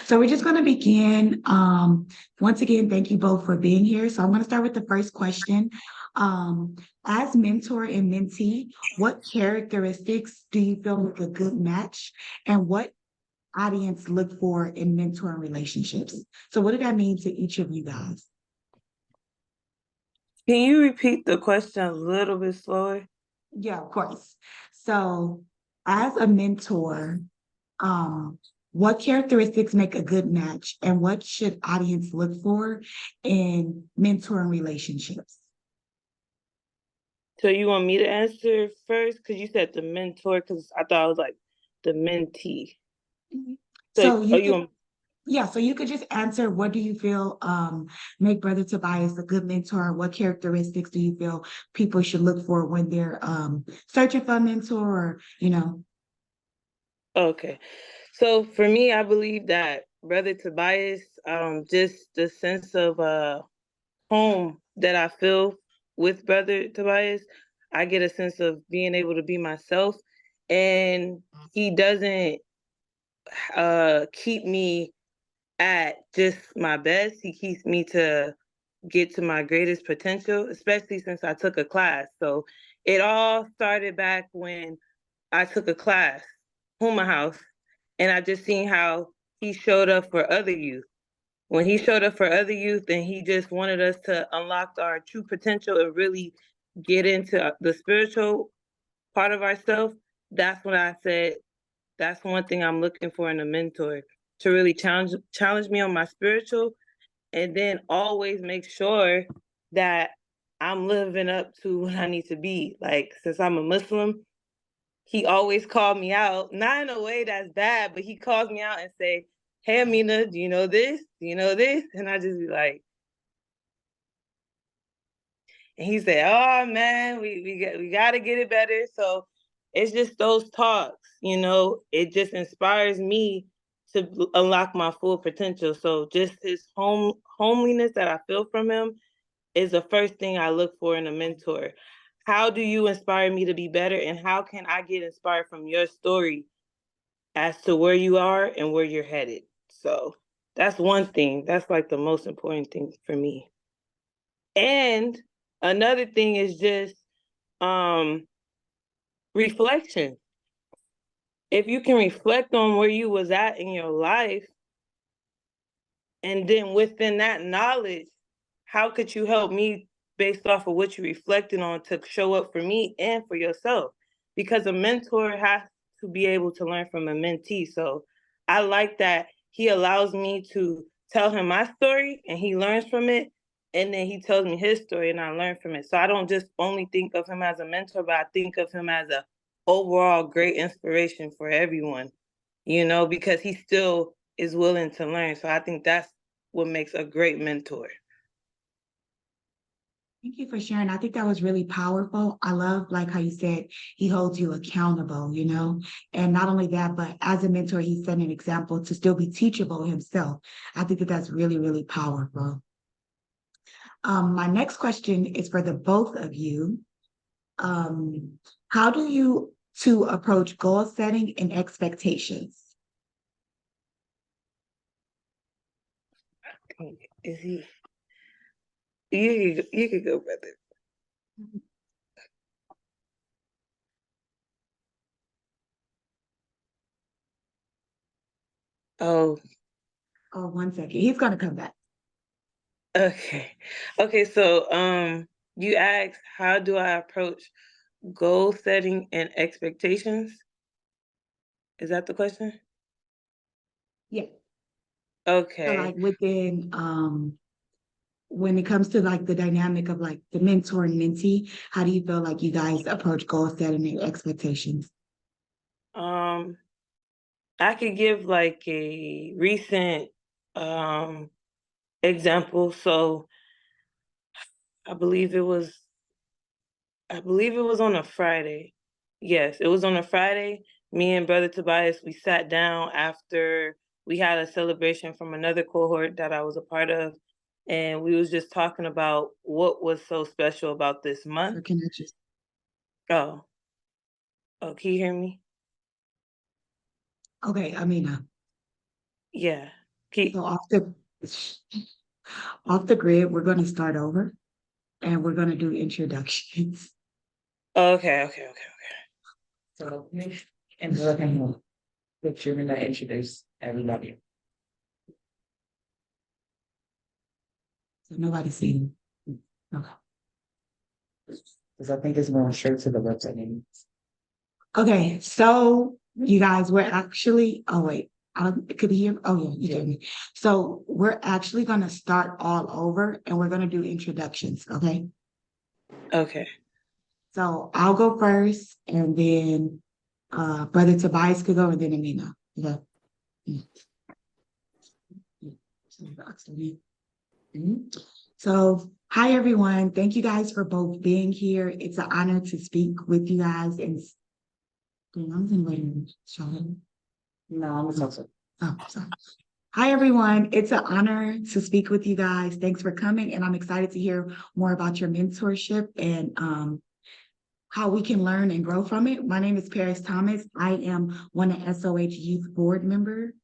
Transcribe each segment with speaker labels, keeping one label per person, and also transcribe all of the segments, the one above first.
Speaker 1: So we're just going to begin. Once again, thank you both for being here. So I'm going to start with the first question. Um, as mentor and mentee, what characteristics do you feel make a good match, and what audience look for in mentoring relationships? So what did that mean to each of you guys?
Speaker 2: Can you repeat the question a little bit slower?
Speaker 1: Yeah, of course. So as a mentor, um, what characteristics make a good match, and what should audience look for in mentoring relationships?
Speaker 2: So you want me to answer first? Because you said the mentor, because I thought I was like the mentee.
Speaker 1: Mhm.
Speaker 2: So
Speaker 1: So
Speaker 2: are
Speaker 1: you
Speaker 2: you
Speaker 1: could,
Speaker 2: want,
Speaker 1: yeah, so you could just answer, what do you feel make Brother Tobias a good mentor? What characteristics do you feel people should look for when they're searching for a mentor, or,
Speaker 2: okay. So for me, I believe that Brother Tobias, just the sense of home that I feel with Brother Tobias, I get a sense of being able to be myself, and he doesn't keep me at just my best. He keeps me to get to my greatest potential, especially since I took a class. So it all started back when I took a class, Huma House, and I just seen how he showed up for other youth. When he showed up for other youth, and he just wanted us to unlock our true potential and really get into the spiritual part of ourselves, that's when I said, that's one thing I'm looking for in a mentor, to really challenge me on my spiritual, and then always make sure that I'm living up to what I need to be. Like, since I'm a Muslim, he always called me out, not in a way that's bad, but he calls me out and say, "Hey, Aaminah, do you know this? Do you know this?" And I just be like, and he said, "Oh man, we got to get it better." So it's just those talks, it just inspires me to unlock my full potential. So just his homeliness that I feel from him is the first thing I look for in a mentor. How do you inspire me to be better, and how can I get inspired from your story as to where you are and where you're headed? So that's one thing. That's like the most important thing for me. And another thing is just um reflection. If you can reflect on where you was at in your life, and then within that knowledge, how could you help me based off of what you're reflecting on to show up for me and for yourself? Because a mentor has to be able to learn from a mentee. So I like that he allows me to tell him my story and he learns from it. And then he tells me his story and I learn from it. So I don't just only think of him as a mentor, but I think of him as a overall great inspiration for everyone, because he still is willing to learn. So I think that's what makes a great mentor.
Speaker 1: Thank you for sharing. I think that was really powerful. I love, like, how you said he holds you accountable, and not only that, but as a mentor, he's setting an example to still be teachable himself. I think that that's really, really powerful. My next question is for the both of you. How do you two approach goal setting and expectations?
Speaker 2: Is he? You could go, brother. Oh,
Speaker 1: Oh, 1 second. He's going to come back.
Speaker 2: okay. Okay, so you asked, how do I approach goal setting and expectations? Is that the question?
Speaker 1: Yeah. So,
Speaker 2: Okay.
Speaker 1: like, within when it comes to, like, the dynamic of, like, the mentor and mentee, how do you feel like you guys approach goal setting and expectations?
Speaker 2: Um, I could give like a recent example. So I believe it was I believe it was on a Friday. Yes, it was on a Friday. Me and Brother Tobias, we sat down after we had a celebration from another cohort that I was a part of, and we was just talking about what was so special about this
Speaker 1: Or
Speaker 2: month.
Speaker 1: can I just,
Speaker 2: Oh, oh, can you hear me?
Speaker 1: okay, Aaminah.
Speaker 2: Yeah. Keep.
Speaker 1: So off the grid, we're going to start over and we're going to do introductions.
Speaker 2: Okay.
Speaker 3: So, and let him know that you're gonna introduce everybody.
Speaker 1: So nobody's seen. Okay.
Speaker 3: Because I think it's going straight to the website.
Speaker 1: Okay, so you guys, we're actually, oh wait, could you hear? Oh yeah, you
Speaker 3: Yeah.
Speaker 1: hear me. So we're actually gonna start all over and we're gonna do introductions, okay?
Speaker 2: Okay.
Speaker 1: So I'll go first and then Brother Tobias could go and then Aaminah. Okay. So, hi everyone. Thank you guys for both being here. It's an honor to speak with you guys. And I'm inviting Charlotte.
Speaker 3: No, I'm also.
Speaker 1: Oh, sorry. Hi everyone. It's an honor to speak with you guys. Thanks for coming, and I'm excited to hear more about your mentorship and how we can learn and grow from it. My name is Paris Thomas. I am one of SOH Youth Board member.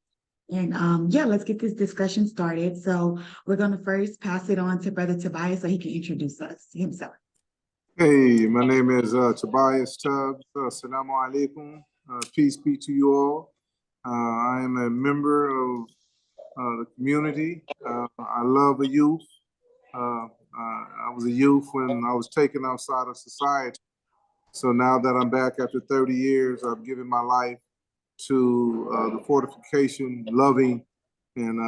Speaker 1: And yeah, let's get this discussion started. So we're going to first pass it on to Brother Tobias so he can introduce himself.
Speaker 4: Hey, my name is Tobias Tubbs. Assalamu alaikum. Peace be to you all. I am a member of the community. I love the youth. I was a youth when I was taken outside of society. So now that I'm back after 30 years, I've given my life to the fortification, loving, and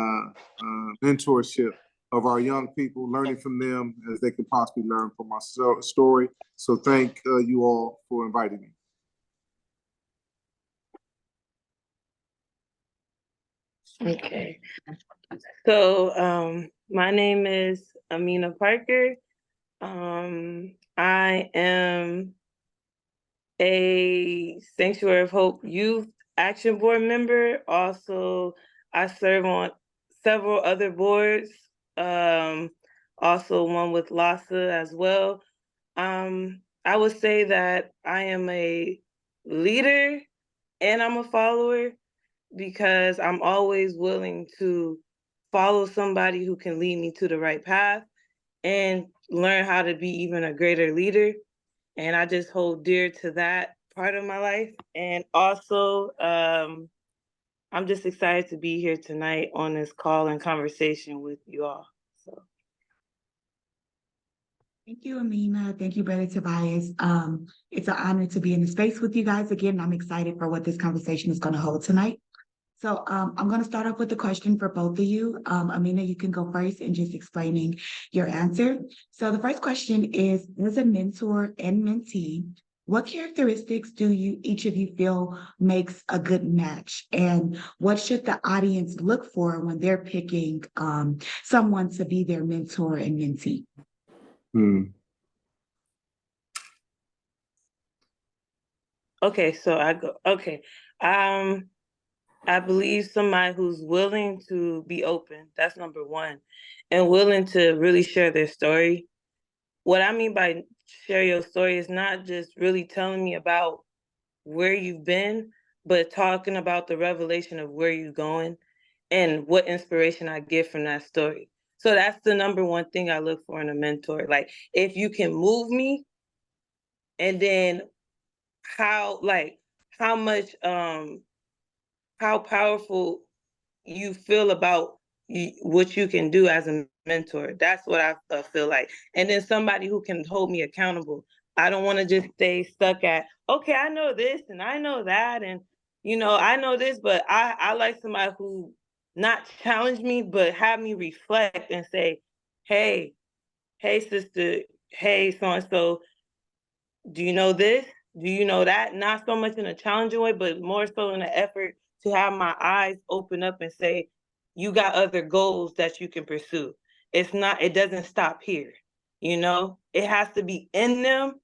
Speaker 4: mentorship of our young people, learning from them as they can possibly learn from my story. So thank you all for inviting me.
Speaker 2: Okay. So my name is Aaminah Parker. I am a Sanctuary of Hope Youth Action Board member. Also, I serve on several other boards, also one with LASA as well. I would say that I am a leader and I'm a follower because I'm always willing to follow somebody who can lead me to the right path and learn how to be even a greater leader. And I just hold dear to that part of my life. And also, I'm just excited to be here tonight on this call and conversation with you all. So.
Speaker 1: Thank you, Aaminah. Thank you, Brother Tobias. It's an honor to be in the space with you guys again. I'm excited for what this conversation is going to hold tonight. So I'm going to start off with a question for both of you. Aaminah, you can go first in just explaining your answer. So the first question is, as a mentor and mentee, what characteristics do each of you feel makes a good match? And what should the audience look for when they're picking someone to be their mentor and mentee?
Speaker 2: Okay, so I go, okay. I believe somebody who's willing to be open. That's number one. And willing to really share their story. What I mean by share your story is not just really telling me about where you've been, but talking about the revelation of where you're going and what inspiration I get from that story. So that's the number one thing I look for in a mentor. Like, if you can move me, and then how much how powerful you feel about what you can do as a mentor. That's what I feel like. And then somebody who can hold me accountable. I don't want to just stay stuck at, okay, I know this and I know that, and I know this, but I like somebody who not challenge me, but have me reflect and say, hey sister, hey so and so, do you know this? Do you know that? Not so much in a challenging way, but more so in an effort to have my eyes open up and say, you got other goals that you can pursue. It doesn't stop here. It has to be in them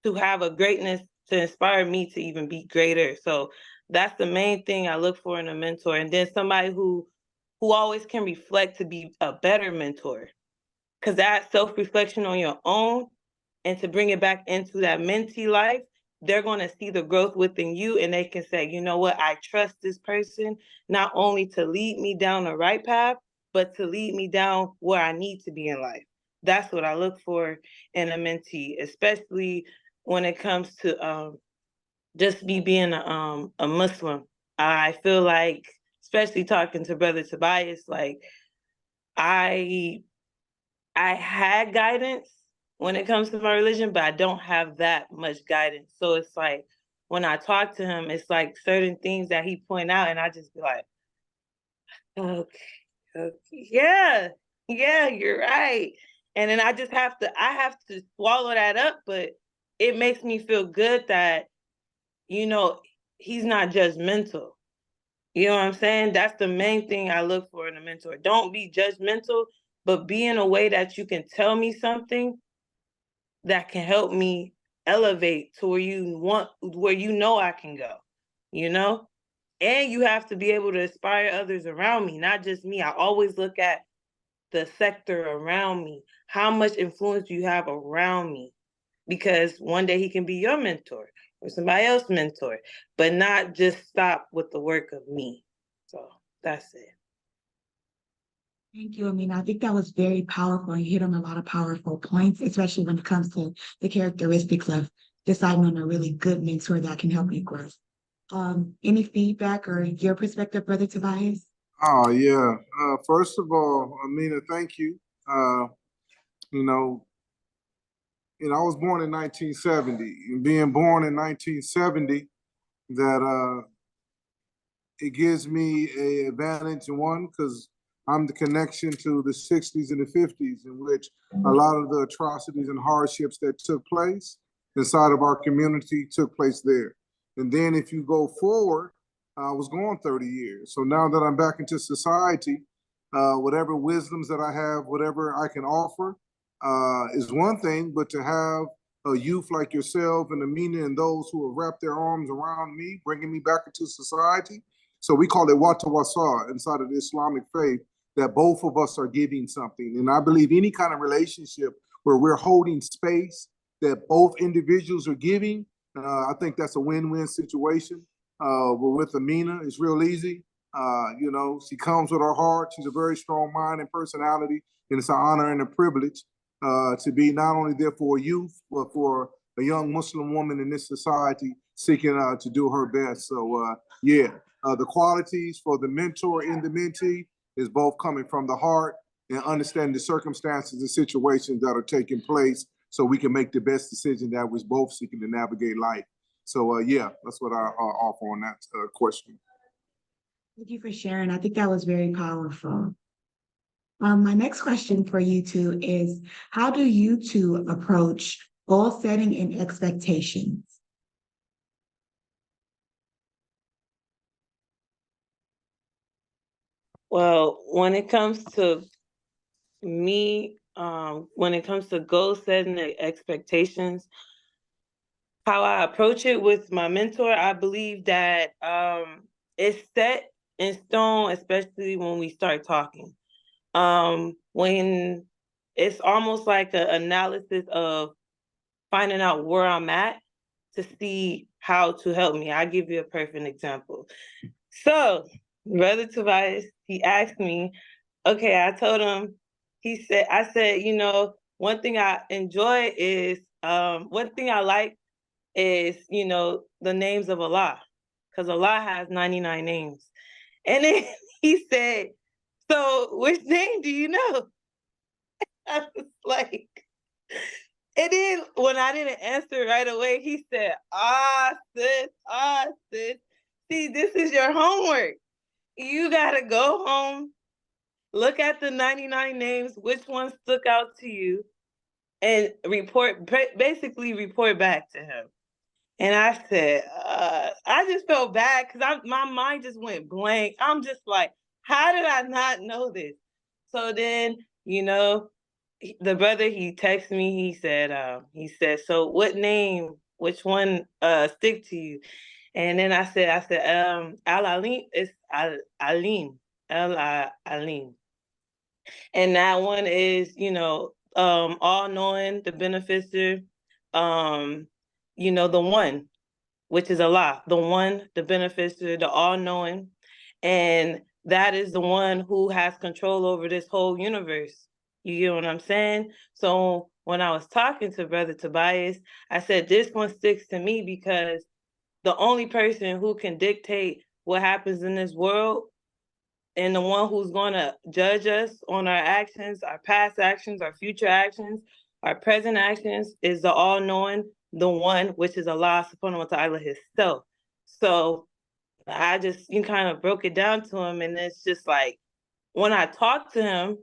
Speaker 2: to have a greatness to inspire me to even be greater. So that's the main thing I look for in a mentor. And then somebody who always can reflect to be a better mentor. Because that self-reflection on your own and to bring it back into that mentee life, they're going to see the growth within you, and they can say, you know what, I trust this person not only to lead me down the right path, but to lead me down where I need to be in life. That's what I look for in a mentee, especially when it comes to just me being a Muslim. I feel like, especially talking to Brother Tobias, like I had guidance when it comes to my religion, but I don't have that much guidance. So it's like when I talk to him, it's like certain things that he point out, and I just be like, okay, yeah, you're right. And then I have to swallow that up, but it makes me feel good that, you know, he's not judgmental. You know what I'm saying? That's the main thing I look for in a mentor. Don't be judgmental, but be in a way that you can tell me something that can help me elevate to where you know I can go, you know? And you have to be able to inspire others around me, not just me. I always look at the sector around me. How much influence do you have around me? Because one day he can be your mentor or somebody else's mentor, but not just stop with the work of me. So that's it.
Speaker 1: Thank you, Aaminah. I think that was very powerful. And you hit on a lot of powerful points, especially when it comes to the characteristics of deciding on a really good mentor that can help you grow. Any feedback or your perspective, Brother Tobias?
Speaker 4: Oh, yeah. First of all, Aaminah, thank you. You know, I was born in 1970, and being born in 1970, that it gives me a advantage in one, because I'm the connection to the 60s and the 50s, in which a lot of the atrocities and hardships that took place inside of our community took place there. And then if you go forward, I was gone 30 years. So now that I'm back into society, whatever wisdoms that I have, whatever I can offer, is one thing, but to have a youth like yourself and Aaminah and those who have wrapped their arms around me, bringing me back into society. So we call it watawasa inside of the Islamic faith, that both of us are giving something. And I believe any kind of relationship where we're holding space that both individuals are giving, I think that's a win-win situation. But with Aaminah, it's real easy. You know, she comes with her heart. She's a very strong mind and personality, and it's an honor and a privilege to be not only there for a youth, but for a young Muslim woman in this society seeking to do her best. So yeah, the qualities for the mentor and the mentee is both coming from the heart and understanding the circumstances and situations that are taking place, so we can make the best decision that we're both seeking to navigate life. So yeah, that's what I offer on that question.
Speaker 1: Thank you for sharing. I think that was very powerful. My next question for you two is, how do you two approach goal setting and expectations?
Speaker 2: Well, when it comes to me, when it comes to goal setting and expectations, how I approach it with my mentor, I believe that it's set in stone, especially when we start talking. When it's almost like an analysis of finding out where I'm at to see how to help me. I'll give you a perfect example. So, Brother Tobias, he asked me, okay, I told him, I said, you know, one thing I enjoy is, one thing I like is, you know, the names of Allah, because Allah has 99 names. And then he said, so which name do you know? I was like, and then when I didn't answer right away, he said, sis, see, this is your homework. You gotta go home, look at the 99 names, which one stuck out to you, and basically report back to him. And I said, I just felt bad because my mind just went blank. I'm just like, how did I not know this? So then, you know, the brother, he texted me, he said, so what name, which one stick to you? And then I said, Al-Alim, it's Alim, Al-Alim. And that one is, you know, all knowing, the beneficiary, you know, the one. which is Allah, the one, the beneficiary, the all-knowing. And that is the one who has control over this whole universe. You get what I'm saying? So when I was talking to Brother Tobias, I said, this one sticks to me because the only person who can dictate what happens in this world and the one who's going to judge us on our actions, our past actions, our future actions, our present actions is the all-knowing, the one, which is Allah subhanahu wa ta'ala himself. So I just, you kind of broke it down to him. And it's just like, when I talked to him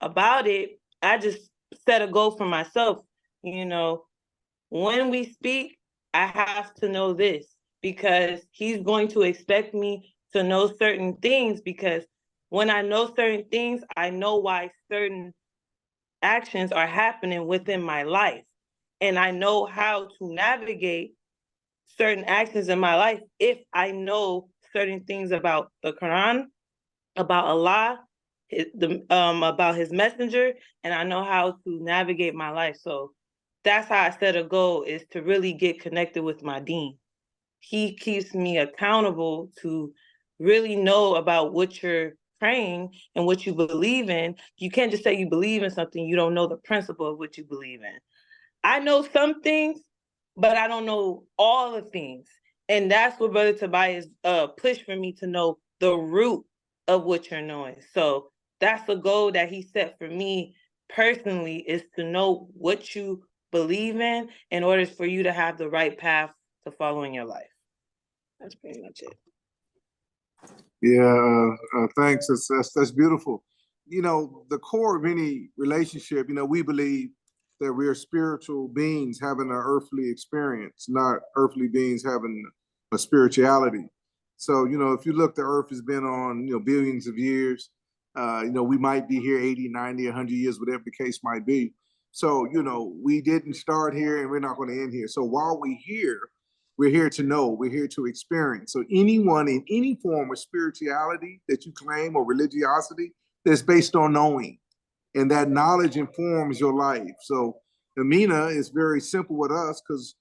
Speaker 2: about it, I just set a goal for myself. You know, when we speak, I have to know this because he's going to expect me to know certain things, because when I know certain things, I know why certain actions are happening within my life. And I know how to navigate certain actions in my life if I know certain things about the Quran, about Allah, about his messenger, and I know how to navigate my life. So that's how I set a goal, is to really get connected with my deen. He keeps me accountable to really know about what you're praying and what you believe in. You can't just say you believe in something, you don't know the principle of what you believe in. I know some things, but I don't know all the things. And that's what Brother Tobias pushed for me, to know the root of what you're knowing. So that's the goal that he set for me personally, is to know what you believe in order for you to have the right path to follow in your life. That's pretty much it.
Speaker 4: Yeah, thanks. That's beautiful. You know, the core of any relationship, you know, we believe that we are spiritual beings having an earthly experience, not earthly beings having a spirituality. So, you know, if you look, the earth has been on, you know, billions of years. You know, we might be here 80, 90, 100 years, whatever the case might be. So, you know, we didn't start here and we're not going to end here. So while we're here to know, we're here to experience. So anyone in any form of spirituality that you claim or religiosity, that's based on knowing. And that knowledge informs your life. So Aaminah is very simple with us because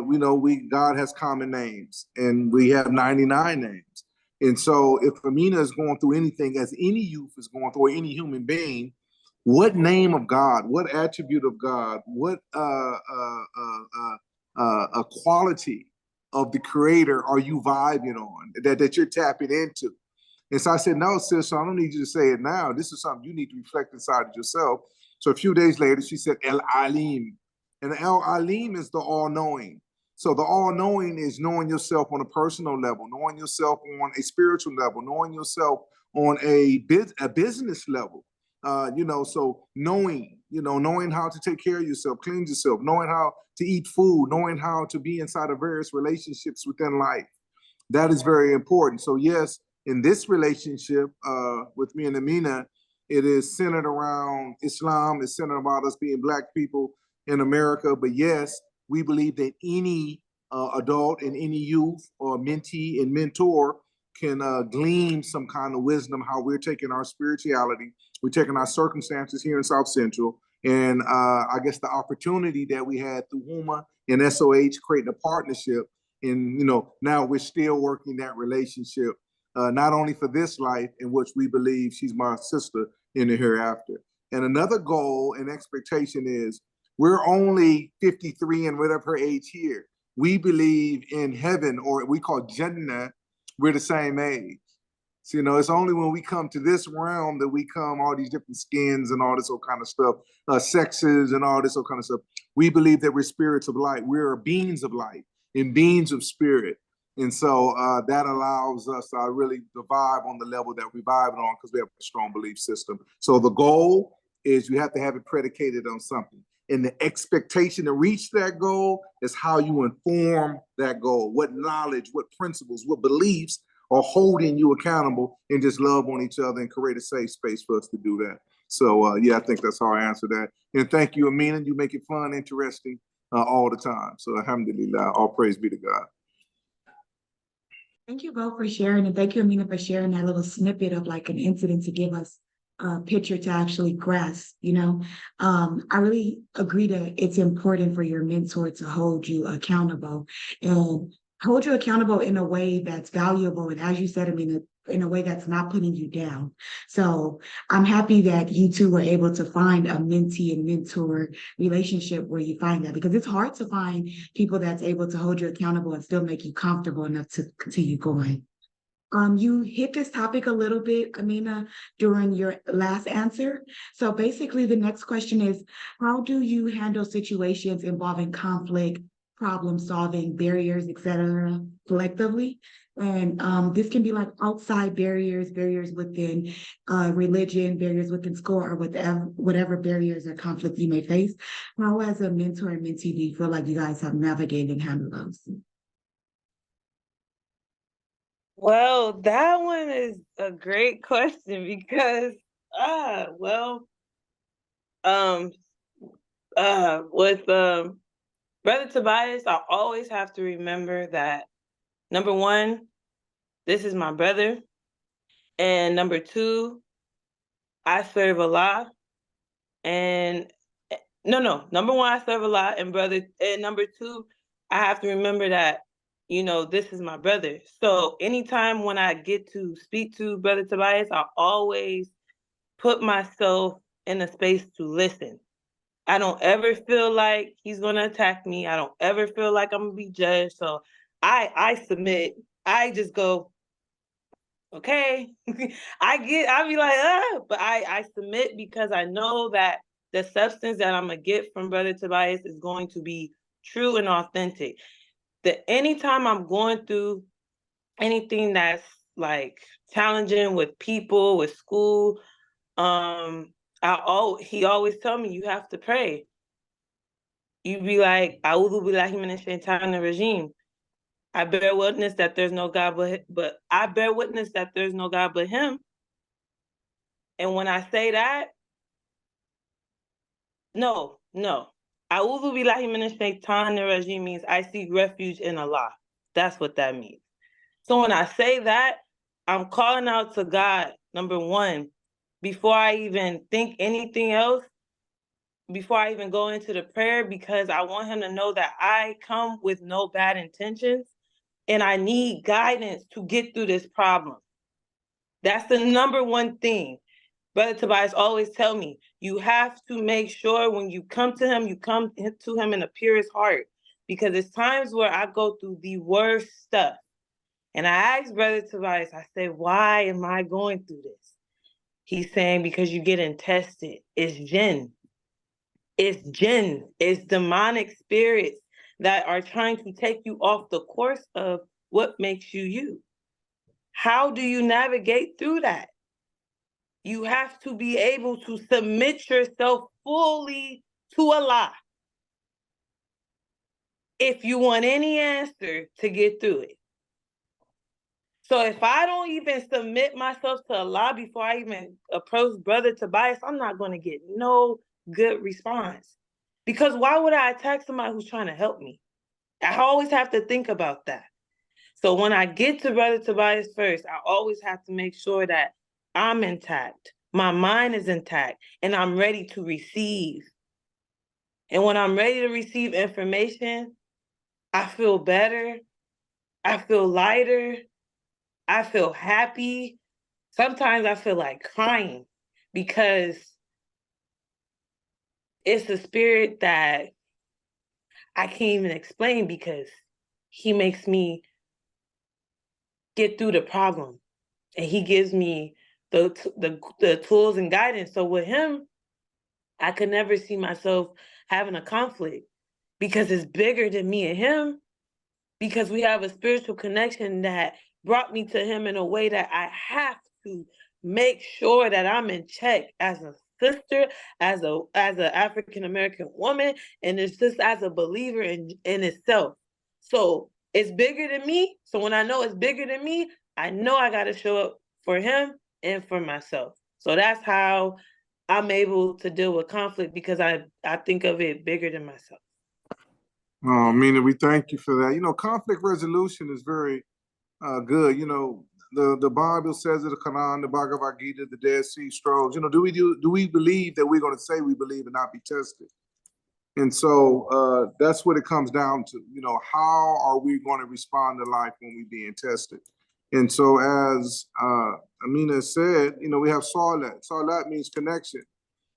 Speaker 4: we know God has common names and we have 99 names. And so if Aaminah is going through anything, as any youth is going through, or any human being, what name of God, what attribute of God, what a quality of the creator are you vibing on, that you're tapping into? And so I said, no, sis, so I don't need you to say it now. This is something you need to reflect inside of yourself. So a few days later, she said, El Alim. And El Alim is the all-knowing. So the all-knowing is knowing yourself on a personal level, knowing yourself on a spiritual level, knowing yourself on a business level. You know, so knowing how to take care of yourself, cleanse yourself, knowing how to eat food, knowing how to be inside of various relationships within life. That is very important. So yes, in this relationship with me and Aaminah, it is centered around Islam. It's centered about us being Black people in America. But yes, we believe that any adult and any youth or mentee and mentor can glean some kind of wisdom, how we're taking our spirituality, we're taking our circumstances here in South Central, and I guess the opportunity that we had through HUMA and SOH creating a partnership. And, you know, now we're still working that relationship, not only for this life, in which we believe she's my sister in the hereafter. And another goal and expectation is we're only 53 and whatever her age here. We believe in heaven, or we call Jannah, we're the same age. So, you know, it's only when we come to this realm that we come all these different skins and all this old kind of stuff, sexes and all this old kind of stuff. We believe that we're spirits of light. We're beings of light and beings of spirit. And so that allows us to really vibe on the level that we vibe on, because we have a strong belief system. So the goal is you have to have it predicated on something. And the expectation to reach that goal is how you inform that goal. What knowledge, what principles, what beliefs are holding you accountable, and just love on each other and create a safe space for us to do that. So yeah, I think that's how I answer that. And thank you, Aaminah. You make it fun, interesting all the time. So alhamdulillah, all praise be to God.
Speaker 1: Thank you both for sharing, and thank you, Aaminah, for sharing that little snippet of like an incident to give us a picture to actually grasp, you know. I really agree that it's important for your mentor to hold you accountable. And hold you accountable in a way that's valuable. And as you said, I mean, in a way that's not putting you down. So I'm happy that you two were able to find a mentee and mentor relationship where you find that, because it's hard to find people that's able to hold you accountable and still make you comfortable enough to continue going. You hit this topic a little bit, Aaminah, during your last answer. So basically, the next question is, how do you handle situations involving conflict, problem solving, barriers, etc., collectively? And this can be like outside barriers, barriers within religion, barriers within school, or whatever barriers or conflict you may face. How, as a mentor and mentee, do you feel like you guys have navigated and handled those?
Speaker 2: Well, that one is a great question because, well, um, with Brother Tobias, I always have to remember that, number one, this is my brother, and number two, I serve Allah, and number one, I serve Allah, and number two, I have to remember that, this is my brother. So anytime when I get to speak to Brother Tobias, I always put myself in a space to listen. I don't ever feel like he's gonna attack me. I don't ever feel like I'm gonna be judged. So I submit. I just go, okay. I be like, but I submit because I know that the substance that I'm gonna get from Brother Tobias is going to be true and authentic. That anytime I'm going through anything that's like challenging with people, with school, he always tell me you have to pray. You be like, "A'udhu billahi minash shaitanir rajim." I bear witness that there's no God but I bear witness that there's no God but Him. And when I say that, no. A'udhu billahi minash shaitanir rajim means I seek refuge in Allah. That's what that means. So when I say that, I'm calling out to God, number one, before I even think anything else, before I even go into the prayer, because I want him to know that I come with no bad intentions and I need guidance to get through this problem. That's the number one thing. Brother Tobias always tell me, you have to make sure when you come to him, you come to him in the purest heart, because it's times where I go through the worst stuff. And I asked Brother Tobias, I said, why am I going through this? He's saying, because you're getting tested. It's jinn. It's demonic spirits that are trying to take you off the course of what makes you you. How do you navigate through that? You have to be able to submit yourself fully to Allah if you want any answer to get through it. So if I don't even submit myself to Allah before I even approach Brother Tobias, I'm not going to get no good response. Because why would I attack somebody who's trying to help me? I always have to think about that. So when I get to Brother Tobias first, I always have to make sure that I'm intact. My mind is intact and I'm ready to receive. And when I'm ready to receive information, I feel better. I feel lighter. I feel happy. Sometimes I feel like crying because it's a spirit that I can't even explain, because he makes me get through the problem and he gives me the tools and guidance. So with him, I could never see myself having a conflict because it's bigger than me and him, because we have a spiritual connection that brought me to him in a way that I have to make sure that I'm in check as a sister, as an African American woman, and it's just as a believer in itself. So it's bigger than me. So when I know it's bigger than me, I know I got to show up for him and for myself. So that's how I'm able to deal with conflict, because I think of it bigger than myself.
Speaker 4: Aaminah, we thank you for that. Conflict resolution is very good. The Bible says it, the Quran, the Bhagavad Gita, the Dead Sea Scrolls. Do we believe that we're going to say we believe and not be tested? And so that's what it comes down to. You know, how are we going to respond to life when we're being tested? And so as Aaminah said, you know, we have SOHLA. SOHLA means connection.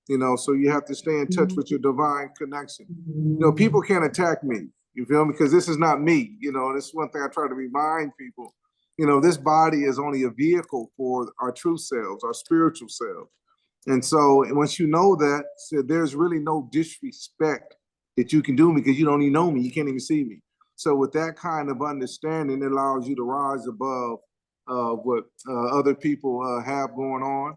Speaker 4: You know, so you have to stay in touch with your divine connection. You know, people can't attack me, you feel me? Because this is not me. You know, this is one thing I try to remind people. You know, this body is only a vehicle for our true selves, our spiritual selves. And so once you know that, so there's really no disrespect that you can do me because you don't even know me. You can't even see me. So with that kind of understanding, it allows you to rise above what other people have going on,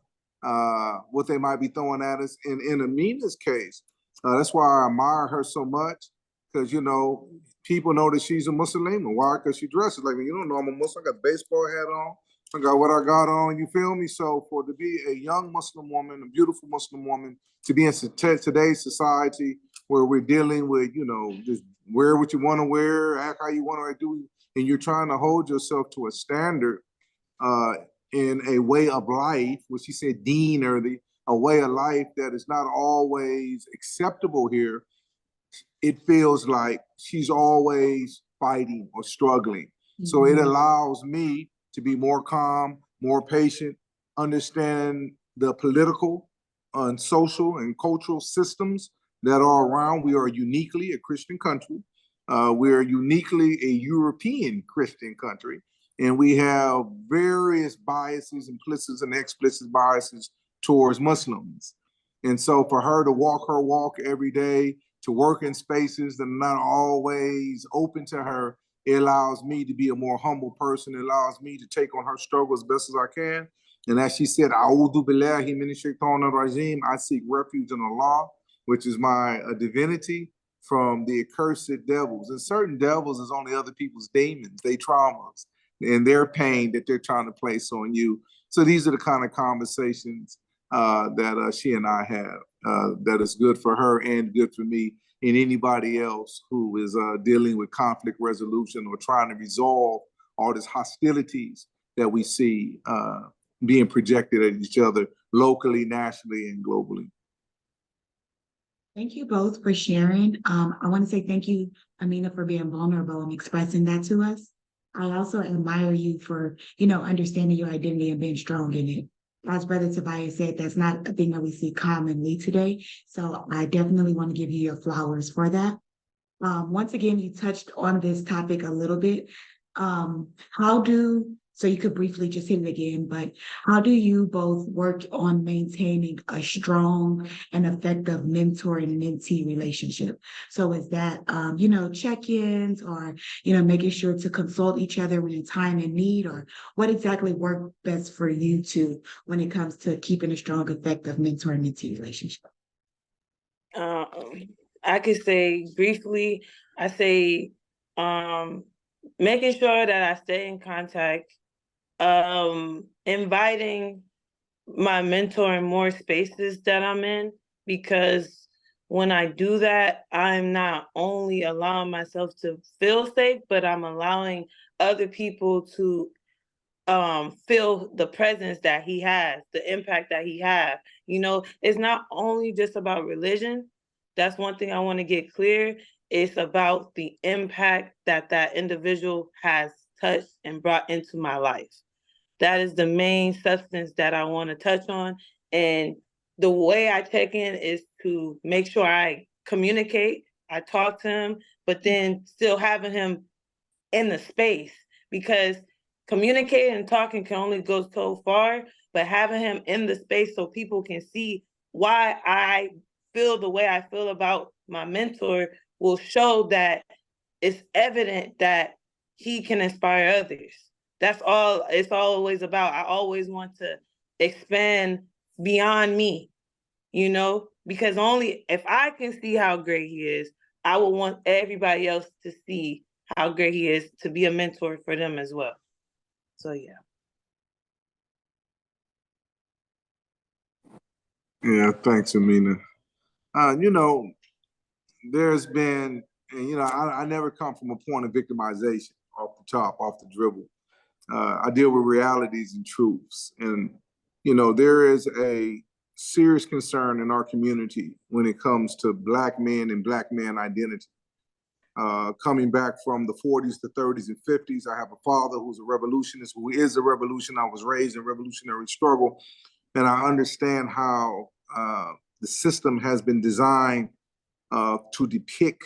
Speaker 4: what they might be throwing at us. And in Aaminah's case, that's why I admire her so much, because, you know, people know that she's a Muslim. Why? Because she dresses like me. You don't know I'm a Muslim. I got a baseball hat on. I got what I got on, you feel me? So for to be a young Muslim woman, a beautiful Muslim woman, to be in today's society where we're dealing with, you know, just wear what you want to wear, act how you want to do, and you're trying to hold yourself to a standard in a way of life, which she said deen, or a way of life that is not always acceptable here, it feels like she's always fighting or struggling. Mm-hmm. So it allows me to be more calm, more patient, understand the political and social and cultural systems that are around. We are uniquely a Christian country. We are uniquely a European Christian country. And we have various biases, implicit and explicit biases towards Muslims. And so for her to walk her walk every day, to work in spaces that are not always open to her, it allows me to be a more humble person. It allows me to take on her struggle as best as I can. And as she said, A'udhu billahi minash shaitanir rajim, I seek refuge in Allah, which is my divinity, from the accursed devils. And certain devils is only other people's demons, they traumas, and their pain that they're trying to place on you. So these are the kind of conversations that she and I have that is good for her and good for me, and anybody else who is dealing with conflict resolution or trying to resolve all these hostilities that we see being projected at each other locally, nationally, and globally.
Speaker 1: Thank you both for sharing. I want to say thank you, Aaminah, for being vulnerable and expressing that to us. I also admire you for, you know, understanding your identity and being strong in it. As Brother Tobias said, that's not a thing that we see commonly today. So I definitely want to give you your flowers for that. Once again, you touched on this topic a little bit. So you could briefly just hit it again, but how do you both work on maintaining a strong and effective mentor and mentee relationship? So is that, you know, check-ins, or, you know, making sure to consult each other when in time and need, or what exactly works best for you two when it comes to keeping a strong, effective mentor and mentee relationship?
Speaker 2: I could say briefly, I say making sure that I stay in contact, inviting my mentor in more spaces that I'm in, because when I do that, I'm not only allowing myself to feel safe, but I'm allowing other people to feel the presence that he has, the impact that he has. You know, it's not only just about religion. That's one thing I want to get clear. It's about the impact that that individual has touched and brought into my life. That is the main substance that I want to touch on. And the way I check in is to make sure I communicate, I talk to him, but then still having him in the space, because communicating and talking can only go so far, but having him in the space so people can see why I feel the way I feel about my mentor will show that it's evident that he can inspire others. That's all it's always about. I always want to expand beyond me, you know, because only if I can see how great he is, I will want everybody else to see how great he is, to be a mentor for them as well. So, yeah.
Speaker 4: Yeah, thanks, Aaminah. You know, there's been, and you know, I never come from a point of victimization off the top, off the dribble. I deal with realities and truths. And, you know, there is a serious concern in our community when it comes to Black men and Black man identity. Coming back from the 40s, the 30s, and 50s, I have a father who's a revolutionist, who is a revolution. I was raised in revolutionary struggle, and I understand how the system has been designed to depict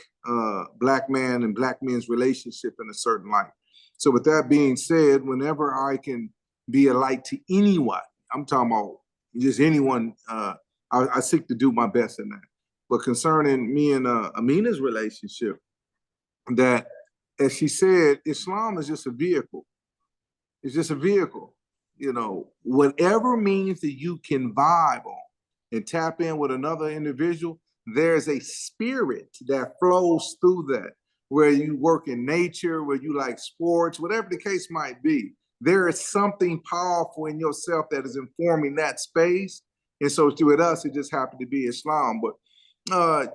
Speaker 4: Black man and Black men's relationship in a certain light. So with that being said, whenever I can be a light to anyone, I'm talking about just anyone, I seek to do my best in that. But concerning me and Aaminah's relationship, that, as she said, Islam is just a vehicle. It's just a vehicle. You know, whatever means that you can vibe on and tap in with another individual, there's a spirit that flows through that, where you work in nature, where you like sports, whatever the case might be. There is something powerful in yourself that is informing that space. And so with us, it just happened to be Islam. But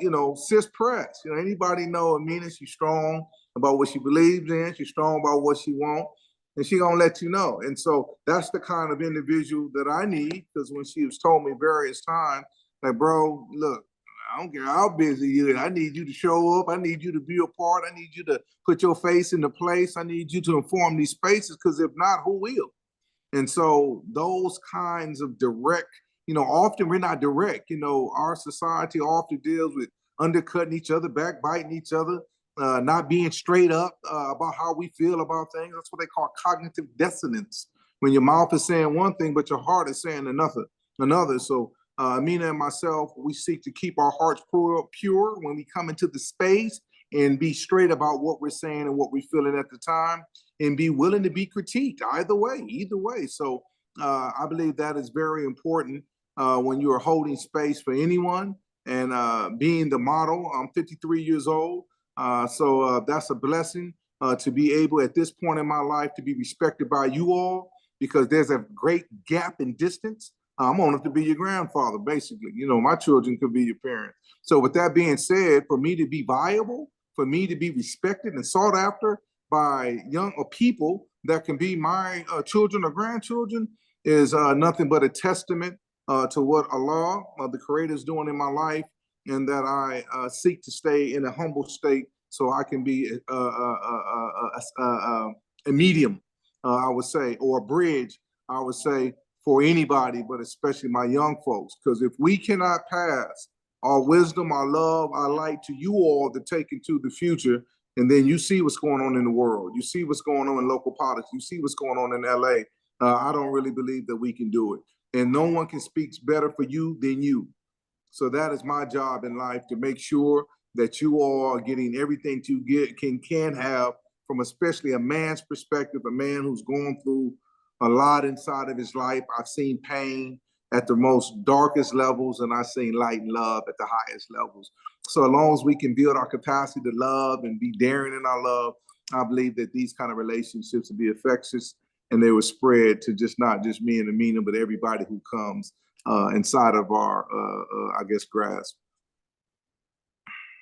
Speaker 4: you know, sis press. You know, anybody know Aaminah? She's strong about what she believes in. She's strong about what she wants, and she gonna let you know. And so that's the kind of individual that I need. Because when she has told me various times, like, bro, look, I don't care how busy you are. I need you to show up. I need you to be a part. I need you to put your face in the place. I need you to inform these spaces. Because if not, who will? And so those kinds of direct, you know, often we're not direct. You know, our society often deals with undercutting each other, backbiting each other, not being straight up about how we feel about things. That's what they call cognitive dissonance. When your mouth is saying one thing, but your heart is saying another. So Aaminah and myself, we seek to keep our hearts pure when we come into the space, and be straight about what we're saying and what we're feeling at the time, and be willing to be critiqued either way. So I believe that is very important when you are holding space for anyone, and being the model. I'm 53 years old, so that's a blessing to be able at this point in my life to be respected by you all, because there's a great gap in distance. I'm on to be your grandfather, basically. You know, my children could be your parents. So with that being said, for me to be viable, for me to be respected and sought after by young people that can be my children or grandchildren, is nothing but a testament to what Allah, the Creator, is doing in my life, and that I seek to stay in a humble state so I can be a medium, I would say, or a bridge, I would say, for anybody, but especially my young folks. Because if we cannot pass our wisdom, our love, our light to you all to take into the future, and then you see what's going on in the world, you see what's going on in local politics, you see what's going on in LA, I don't really believe that we can do it. And no one can speak better for you than you. So that is my job in life, to make sure that you all are getting everything you can have from especially a man's perspective, a man who's going through a lot inside of his life. I've seen pain at the most darkest levels, and I've seen light and love at the highest levels. So as long as we can build our capacity to love and be daring in our love, I believe that these kind of relationships will be infectious, and they will spread to not just me and Aaminah, but everybody who comes inside of our, I guess, grasp.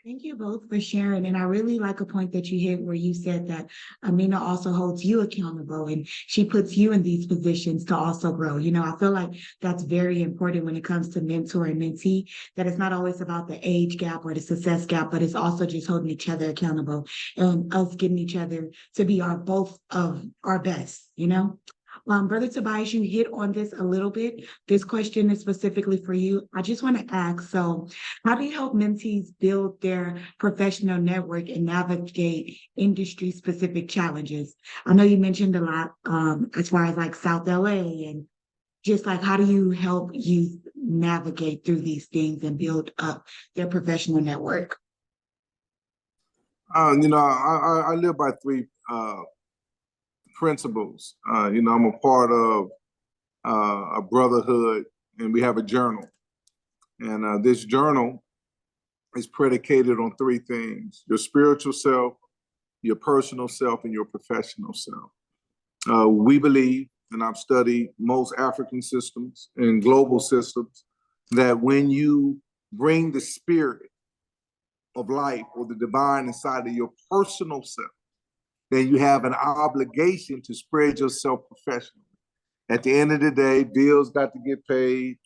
Speaker 1: Thank you both for sharing. And I really like a point that you hit where you said that Aaminah also holds you accountable, and she puts you in these positions to also grow. You know, I feel like that's very important when it comes to mentor and mentee, that it's not always about the age gap or the success gap, but it's also just holding each other accountable and us getting each other to be both of our best, you know? Brother Tobias, you hit on this a little bit. This question is specifically for you. I just want to ask, so how do you help mentees build their professional network and navigate industry-specific challenges? I know you mentioned a lot as far as like South LA, and just like how do you help youth navigate through these things and build up their professional network?
Speaker 4: You know, I live by three principles. You know, I'm a part of a brotherhood, and we have a journal. And this journal is predicated on three things: your spiritual self, your personal self, and your professional self. We believe, and I've studied most African systems and global systems, that when you bring the spirit of life or the divine inside of your personal self, then you have an obligation to spread yourself professionally. At the end of the day, bills got to get paid,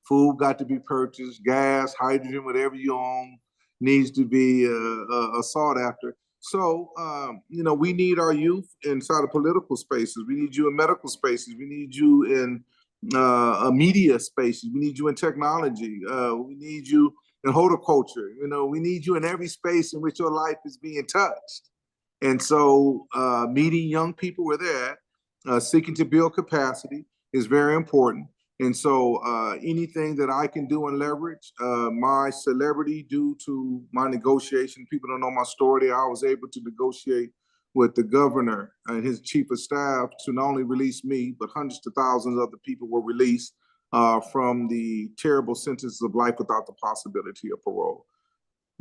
Speaker 4: Food got to be purchased, gas, hydrogen, whatever you own needs to be sought after. So, we need our youth inside of political spaces. We need you in medical spaces. We need you in media spaces. We need you in technology. We need you in horticulture. We need you in every space in which your life is being touched. And so meeting young people where they're at, seeking to build capacity is very important. And so anything that I can do and leverage, my celebrity due to my negotiation, people don't know my story, I was able to negotiate with the governor and his chief of staff to not only release me, but hundreds of thousands of other people were released from the terrible sentences of life without the possibility of parole.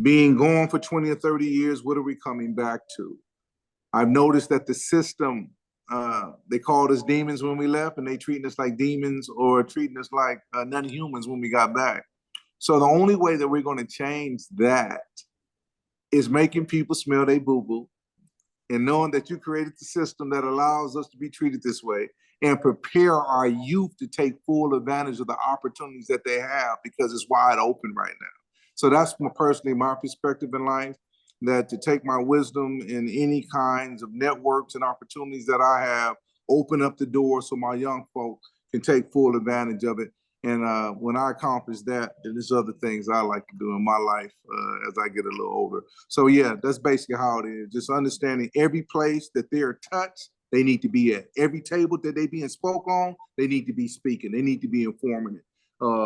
Speaker 4: Being gone for 20 or 30 years, what are we coming back to? I've noticed that the system, they called us demons when we left, and they treating us like demons or treating us like non-humans when we got back. So the only way that we're going to change that is making people smell they boo-boo and knowing that you created the system that allows us to be treated this way and prepare our youth to take full advantage of the opportunities that they have because it's wide open right now. So that's personally my perspective in life, that to take my wisdom in any kinds of networks and opportunities that I have, open up the door so my young folk can take full advantage of it. And when I accomplish that, then there's other things I like to do in my life as I get a little older. So yeah, that's basically how it is. Just understanding every place that they're touched, they need to be at. Every table that they being spoke on, they need to be speaking. They need to be informing it.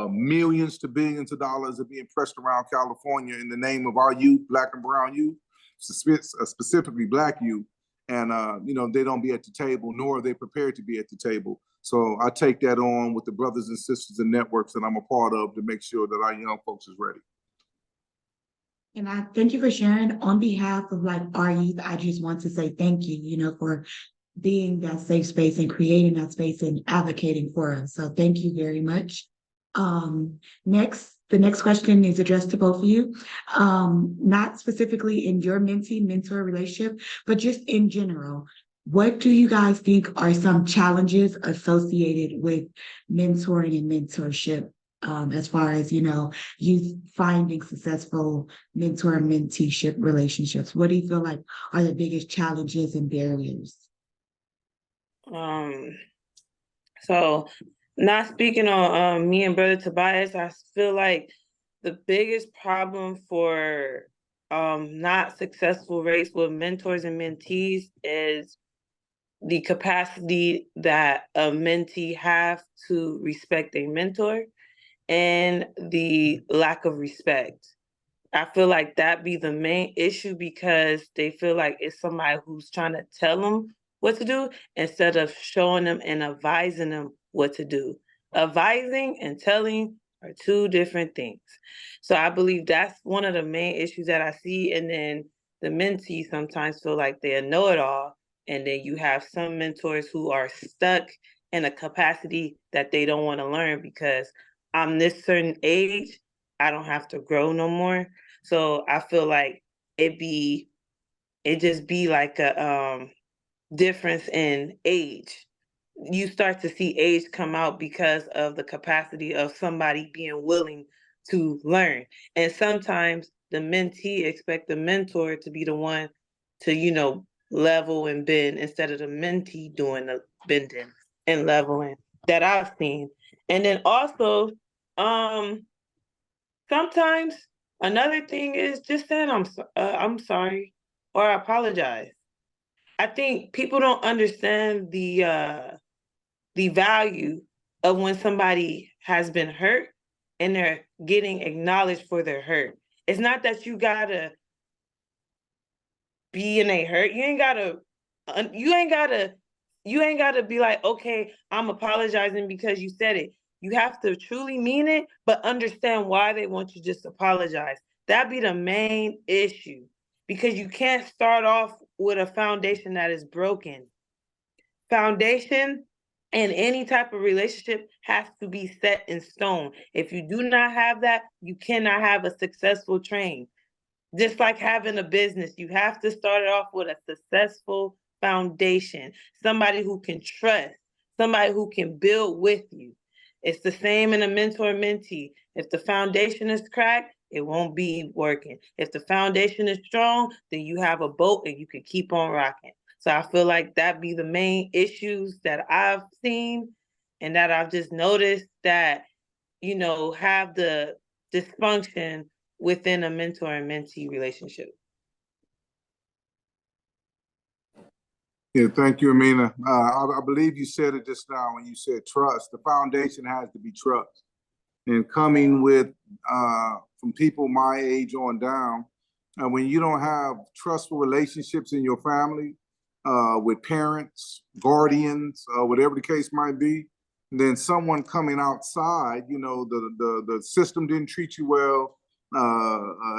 Speaker 4: Millions to billions of dollars are being pressed around California in the name of our youth, Black and brown youth, specifically Black youth. And, they don't be at the table, nor are they prepared to be at the table. So I take that on with the brothers and sisters and networks that I'm a part of to make sure that our young folks is ready.
Speaker 1: And I thank you for sharing. On behalf of our youth, I just want to say thank you, for being that safe space and creating that space and advocating for us. So thank you very much. The next question is addressed to both of you, not specifically in your mentee-mentor relationship, but just in general. What do you guys think are some challenges associated with mentoring and mentorship, as far as, you finding successful mentor-menteeship relationships? What do you feel like are the biggest challenges and barriers?
Speaker 2: So not speaking on me and brother Tobias, I feel like the biggest problem for not successful rates with mentors and mentees is the capacity that a mentee have to respect a mentor and the lack of respect. I feel like that be the main issue because they feel like it's somebody who's trying to tell them what to do instead of showing them and advising them what to do. Advising and telling are two different things. So I believe that's one of the main issues that I see. And then the mentees sometimes feel like they know it all. And then you have some mentors who are stuck in a capacity that they don't want to learn because I'm this certain age, I don't have to grow no more. So I feel like it just be like a difference in age. You start to see age come out because of the capacity of somebody being willing to learn. And sometimes the mentee expect the mentor to be the one to, level and bend instead of the mentee doing the bending and leveling that I've seen. And then also, sometimes another thing is just saying I'm sorry or I apologize. I think people don't understand the value of when somebody has been hurt and they're getting acknowledged for their hurt. It's not that you gotta be in a hurt. You ain't gotta be like, okay, I'm apologizing because you said it. You have to truly mean it, but understand why they want you to just apologize. That'd be the main issue because you can't start off with a foundation that is broken. Foundation in any type of relationship has to be set in stone. If you do not have that, you cannot have a successful train. Just like having a business, you have to start it off with a successful foundation, somebody who can trust, somebody who can build with you. It's the same in a mentor-mentee. If the foundation is cracked, it won't be working. If the foundation is strong, then you have a boat and you can keep on rocking. So I feel like that be the main issues that I've seen and that I've just noticed that, you know, have the dysfunction within a mentor and mentee relationship.
Speaker 4: Yeah, thank you, Aaminah. I believe you said it just now when you said trust. The foundation has to be trust. And coming with from people my age on down, when you don't have trustful relationships in your family, with parents, guardians, whatever the case might be, then someone coming outside, you know, the system didn't treat you well.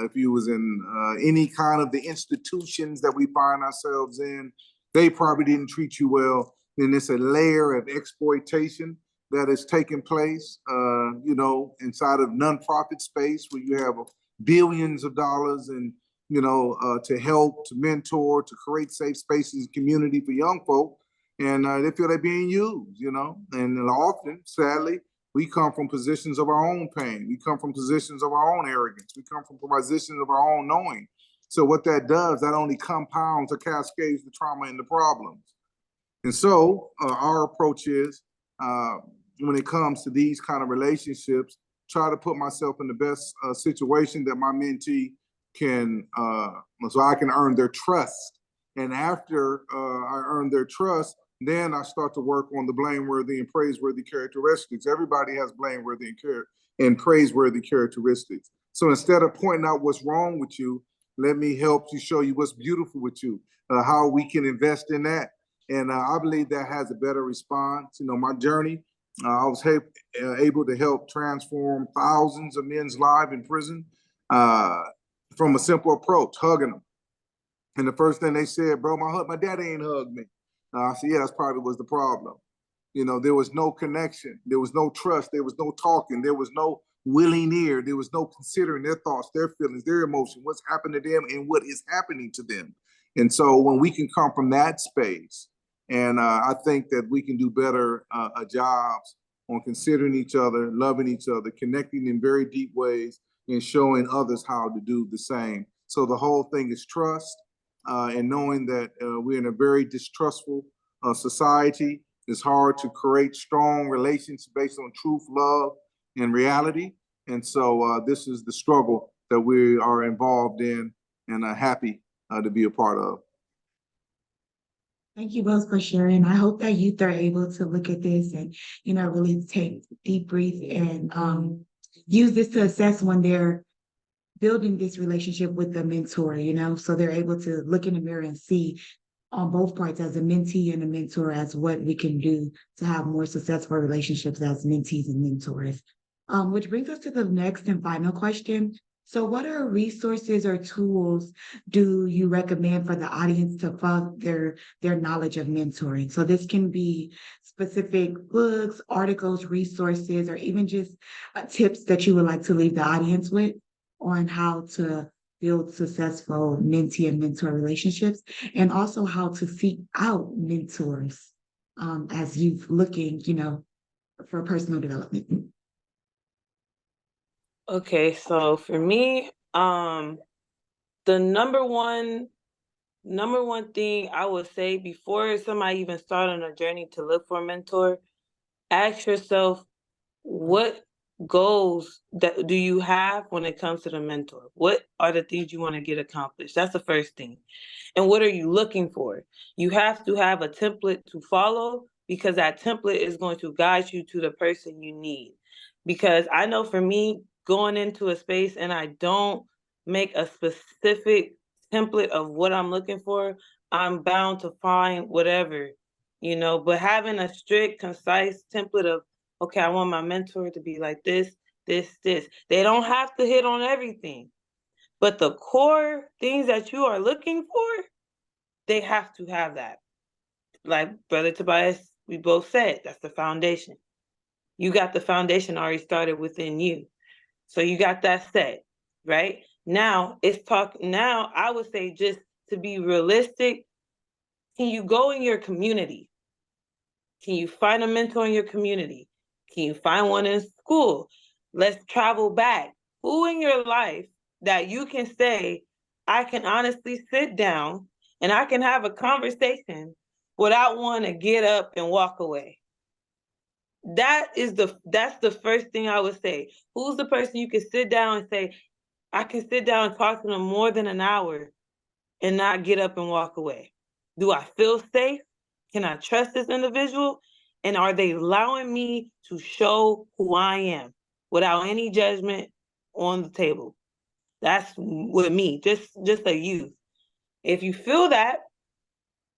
Speaker 4: If you was in any kind of the institutions that we find ourselves in, they probably didn't treat you well. Then it's a layer of exploitation that is taking place, you know, inside of nonprofit space where you have billions of dollars and, you know, to help, to mentor, to create safe spaces and community for young folk. And they feel they're being used, you know, and often, sadly, we come from positions of our own pain. We come from positions of our own arrogance. We come from positions of our own knowing. So what that does, that only compounds or cascades the trauma and the problems. And so our approach is, when it comes to these kind of relationships, try to put myself in the best situation that my mentee can, so I can earn their trust. And after I earn their trust, then I start to work on the blameworthy and praiseworthy characteristics. Everybody has blameworthy and praiseworthy characteristics. So instead of pointing out what's wrong with you, let me help you show you what's beautiful with you, how we can invest in that. And I believe that has a better response. You know, my journey, I was able to help transform thousands of men's lives in prison from a simple approach, hugging them. And the first thing they said, bro, my daddy ain't hugged me. I said, yeah, that's probably was the problem. You know, there was no connection. There was no trust. There was no talking. There was no willing ear. There was no considering their thoughts, their feelings, their emotion, what's happened to them and what is happening to them. And so when we can come from that space, and I think that we can do better jobs on considering each other, loving each other, connecting in very deep ways, and showing others how to do the same. So the whole thing is trust, and knowing that we're in a very distrustful society. It's hard to create strong relations based on truth, love, and reality. And so this is the struggle that we are involved in and are happy to be a part of.
Speaker 1: Thank you both for sharing. I hope that youth are able to look at this and, you know, really take deep breath and use this to assess when they're building this relationship with the mentor, you know, so they're able to look in the mirror and see on both parts as a mentee and a mentor as what we can do to have more successful relationships as mentees and mentors. Which brings us to the next and final question. So what are resources or tools do you recommend for the audience to further their knowledge of mentoring? So this can be specific books, articles, resources, or even just tips that you would like to leave the audience with on how to build successful mentee and mentor relationships, and also how to seek out mentors as you're looking, you know, for personal development.
Speaker 2: Okay, so for me, the number one thing I would say before somebody even start on a journey to look for a mentor, ask yourself, what goals that do you have when it comes to the mentor? What are the things you want to get accomplished? That's the first thing. And what are you looking for? You have to have a template to follow, because that template is going to guide you to the person you need. Because I know for me, going into a space and I don't make a specific template of what I'm looking for, I'm bound to find whatever, you know, but having a strict, concise template of, okay, I want my mentor to be like this, this, this. They don't have to hit on everything, but the core things that you are looking for, they have to have that. Like Brother Tobias, we both said, that's the foundation. You got the foundation already started within you. So you got that set, right? Now now I would say, just to be realistic, can you go in your community? Can you find a mentor in your community? Can you find one in school? Let's travel back. Who in your life that you can say, I can honestly sit down and I can have a conversation without wanting to get up and walk away? That's the first thing I would say. Who's the person you can sit down and say, I can sit down and talk to them more than an hour and not get up and walk away? Do I feel safe? Can I trust this individual? And are they allowing me to show who I am without any judgment on the table? That's with me, just a youth. If you feel that,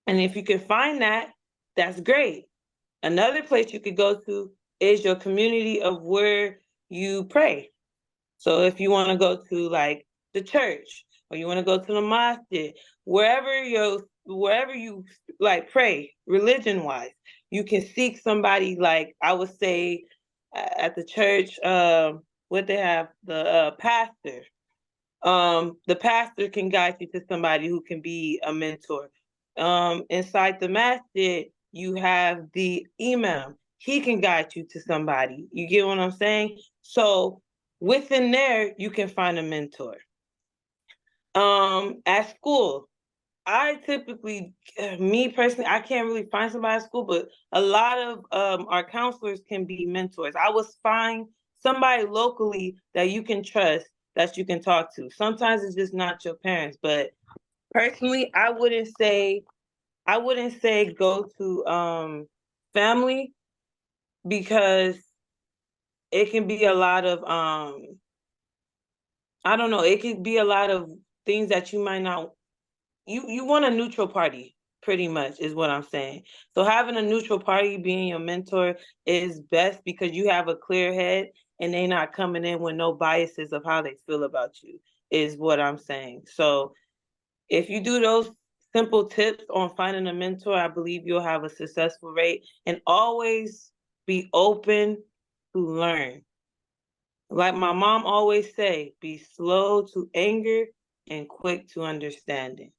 Speaker 2: and if you can find that, that's great. Another place you could go to is your community of where you pray. So if you want to go to like the church, or you want to go to the mosque, wherever you like pray religion wise, you can seek somebody. Like I would say at the church, what they have, the pastor. The pastor can guide you to somebody who can be a mentor. Inside the masjid, you have the imam. He can guide you to somebody. You get what I'm saying? So within there, you can find a mentor. At school, I typically, me personally, I can't really find somebody at school, but a lot of our counselors can be mentors. I would find somebody locally that you can trust, that you can talk to. Sometimes it's just not your parents, but personally, I wouldn't say go to family, because it can be a lot of I don't know, it could be a lot of things that you might not, you want a neutral party, pretty much is what I'm saying. So having a neutral party being your mentor is best, because you have a clear head and they're not coming in with no biases of how they feel about you, is what I'm saying. So if you do those simple tips on finding a mentor, I believe you'll have a successful rate. And always be open to learn. Like my mom always say, be slow to anger and quick to understanding.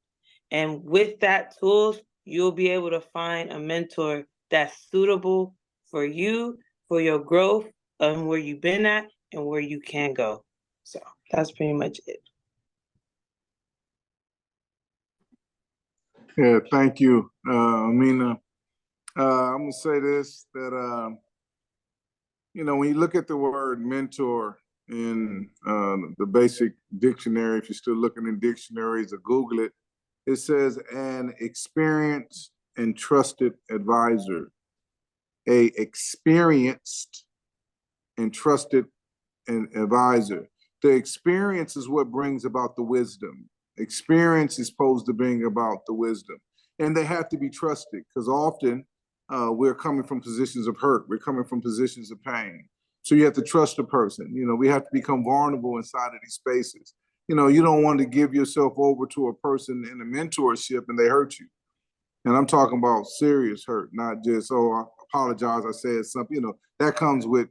Speaker 2: And with that tools, you'll be able to find a mentor that's suitable for you, for your growth, and where you've been at and where you can go. So that's pretty much it.
Speaker 4: Yeah, thank you, Aaminah. I'm gonna say this, that when you look at the word mentor in the basic dictionary, if you're still looking in dictionaries or Google it, it says an experienced and trusted advisor. A experienced and trusted advisor. The experience is what brings about the wisdom. Experience is supposed to bring about the wisdom. And they have to be trusted, because often we're coming from positions of hurt. We're coming from positions of pain. So you have to trust the person. We have to become vulnerable inside of these spaces. You don't want to give yourself over to a person in a mentorship and they hurt you. And I'm talking about serious hurt, not just, oh, I apologize, I said something. That comes with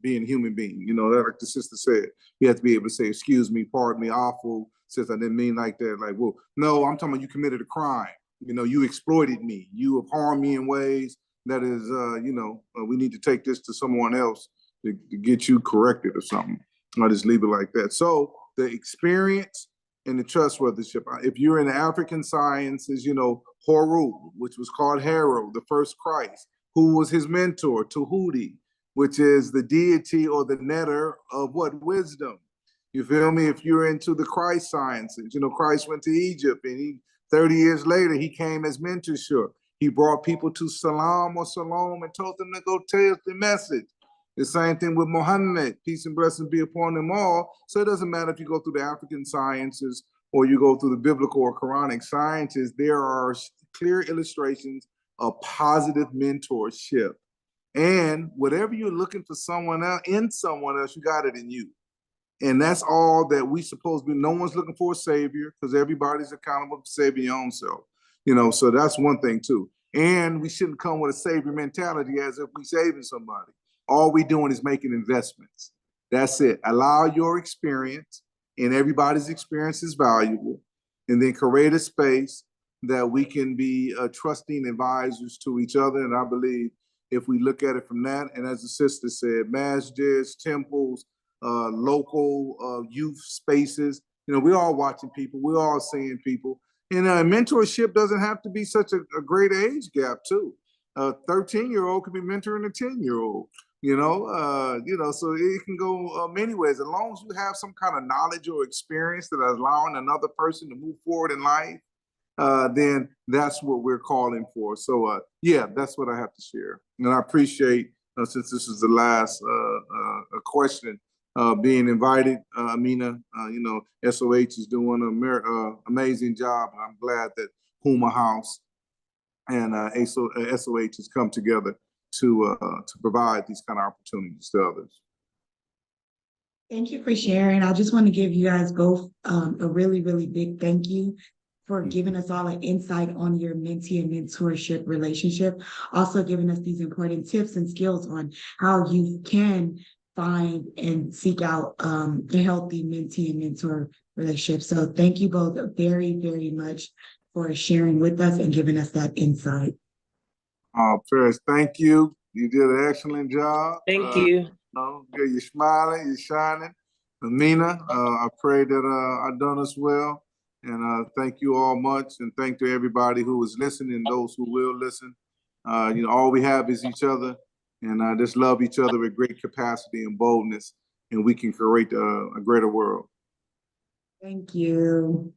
Speaker 4: being a human being. Like the sister said, you have to be able to say, excuse me, pardon me, awful, sis, I didn't mean like that. Like, well, no, I'm talking about you committed a crime. You exploited me. You have harmed me in ways that is, we need to take this to someone else to get you corrected or something. I'll just leave it like that. So the experience and the trustworthiness. If you're in the African sciences, Horu, which was called Hero, the first Christ, who was his mentor, Tahuti, which is the deity or the netter of what? Wisdom. You feel me? If you're into the Christ sciences, Christ went to Egypt, and 30 years later, he came as mentorship. He brought people to Salam or Salom and told them to go tell the message. The same thing with Muhammad, peace and blessings be upon them all. So it doesn't matter if you go through the African sciences or you go through the biblical or Quranic sciences, there are clear illustrations of positive mentorship. And whatever you're looking for someone else, in someone else, you got it in you. And that's all that we supposed to be. No one's looking for a savior, because everybody's accountable for saving your own self. So that's one thing too. And we shouldn't come with a savior mentality as if we're saving somebody. All we're doing is making investments. That's it. Allow your experience, and everybody's experience is valuable, and then create a space that we can be trusting advisors to each other. And I believe if we look at it from that. And as the sister said, masjids, temples, local youth spaces, we're all watching people, we're all seeing people. And mentorship doesn't have to be such a great age gap too. A 13-year-old could be mentoring a 10-year-old. So it can go many ways. As long as you have some kind of knowledge or experience that is allowing another person to move forward in life, then that's what we're calling for. So yeah, that's what I have to share. And I appreciate, since this is the last question, being invited. Aaminah, SOH is doing an amazing job. And I'm glad that Huma House and SOH has come together to provide these kind of opportunities to others.
Speaker 1: Thank you for sharing. I just want to give you guys both a really, really big thank you for giving us all an insight on your mentee and mentorship relationship. Also giving us these important tips and skills on how you can find and seek out the healthy mentee and mentor relationship. So thank you both very, very much for sharing with us and giving us that insight.
Speaker 4: Paris, thank you. You did an excellent job.
Speaker 2: Thank you.
Speaker 4: You're smiling, you're shining. Aaminah, I pray that I've done us well. And thank you all much. And thank to everybody who is listening, those who will listen. All we have is each other. And just love each other with great capacity and boldness. And we can create a greater world.
Speaker 1: Thank you.